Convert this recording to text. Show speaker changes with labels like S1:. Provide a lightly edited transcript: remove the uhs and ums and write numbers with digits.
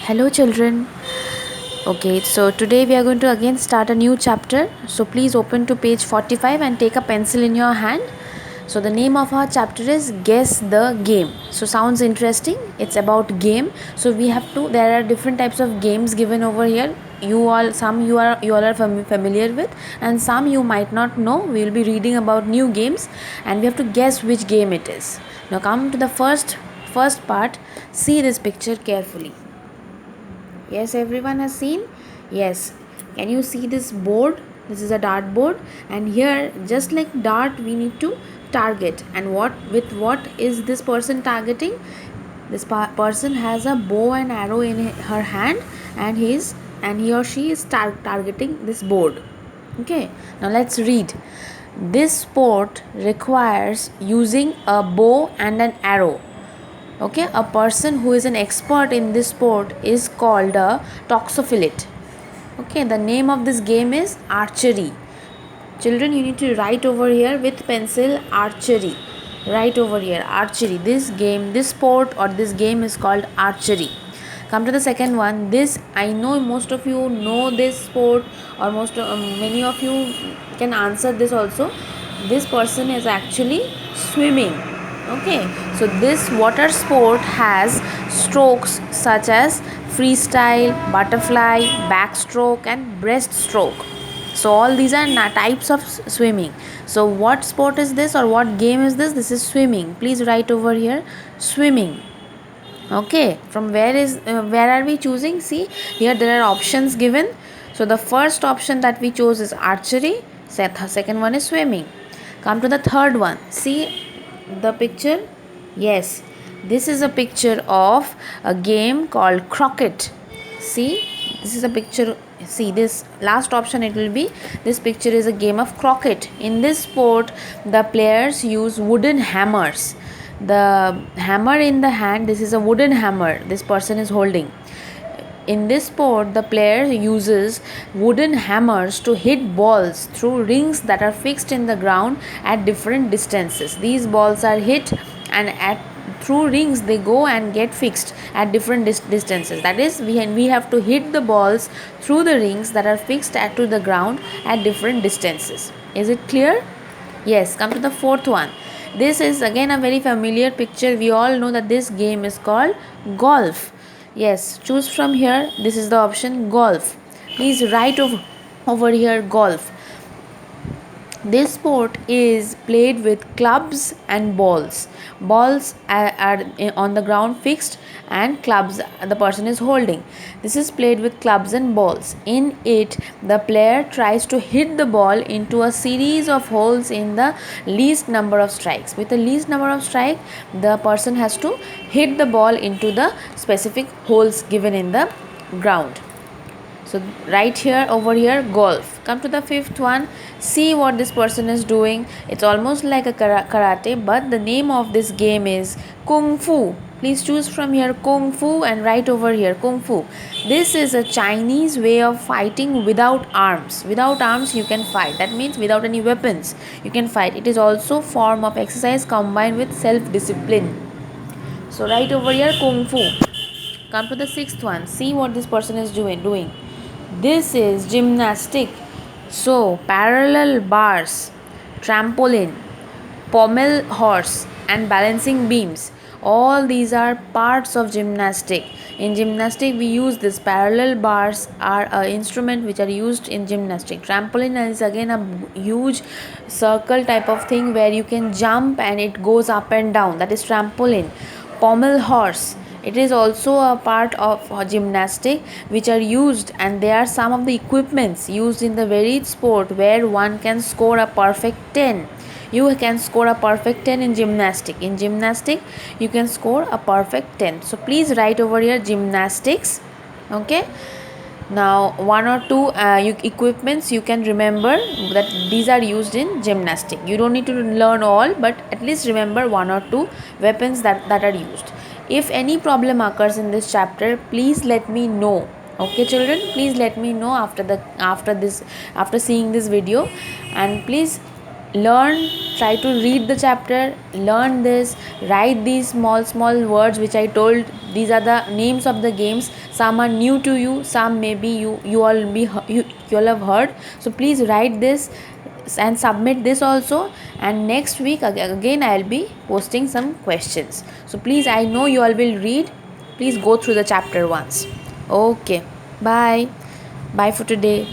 S1: Hello, children. Okay, so today we are going to again start a new chapter. So please open to page 45 and take a pencil in your hand. So the name of our chapter is Guess the Game. So sounds interesting. It's about game. So we have to. There are different types of games given over here. You all are familiar with, and some you might not know. We will be reading about new games, and we have to guess which game it is. Now come to the first part. See this picture carefully. Yes, everyone has seen. Yes, can you see this board? This is a dart board, and here, just like dart, we need to target. And what is this person targeting? This person has a bow and arrow in her hand, and he or she is targeting this board. Okay, now let's read. This sport requires using a bow and an arrow. Okay, a person who is an expert in this sport is called a toxophilite. Okay, the name of this game is archery. Children, you need to write over here with pencil archery. Write over here archery. This sport or this game is called archery. Come to the second one. This, I know most of you know this sport, or many of you can answer this also. This person is actually swimming. Okay, so this water sport has strokes such as freestyle, butterfly, backstroke, and breaststroke. So all these are types of swimming. So what sport is this, or what game is this? This is swimming. Please write over here swimming. Okay, from where are we choosing? See, here there are options given. So the first option that we chose is archery. Second one is swimming. Come to the third one. See the picture. Yes, this is a picture of a game called croquet. See, this is a picture. See, this last option, it will be, this picture is a game of croquet. In this sport, the players use wooden hammers. The hammer in the hand, this is a wooden hammer this person is holding. In this sport, the player uses wooden hammers to hit balls through rings that are fixed in the ground at different distances. These balls are hit, and through rings they go and get fixed at different distances. That is, we have to hit the balls through the rings that are fixed to the ground at different distances. Is it clear? Yes, come to the fourth one. This is again a very familiar picture. We all know that this game is called golf. Yes, choose from here. This is the option golf. Please write over here golf. This sport is played with clubs and balls. Balls are on the ground fixed, and clubs the person is holding. This is played with clubs and balls. In it, the player tries to hit the ball into a series of holes in the least number of strikes. With the least number of strikes, the person has to hit the ball into the specific holes given in the ground. So right here, over here, golf. Come to the fifth one. See what this person is doing. It's almost like a karate, but the name of this game is Kung Fu. Please choose from here Kung Fu and write over here Kung Fu. This is a Chinese way of fighting without arms. Without arms you can fight. That means without any weapons you can fight. It is also form of exercise combined with self-discipline. So write over here Kung Fu. Come to the sixth one. See what this person is doing. This is gymnastic. So parallel bars, trampoline, pommel horse, and balancing beams, all these are parts of gymnastic. In gymnastic we use this. Parallel bars are an instrument which are used in gymnastic. Trampoline is again a huge circle type of thing where you can jump and it goes up and down. That is trampoline. Pommel horse, it is also a part of gymnastic which are used, and they are some of the equipments used in the varied sport where one can score a perfect 10. You can score a perfect 10 in gymnastic. In gymnastic you can score a perfect 10. So please write over here gymnastics. Okay, now one or two equipments you can remember that these are used in gymnastic. You don't need to learn all, but at least remember one or two weapons that are used. If any problem occurs in this chapter, please let me know. Okay children, please let me know after seeing this video, and please learn, try to read the chapter, learn this, write these small words which I told. These are the names of the games. Some are new to you, some maybe you all have heard. So please write this and submit this also, and next week again I'll be posting some questions. So please, I know you all will read, please go through the chapter once. Okay, bye for today.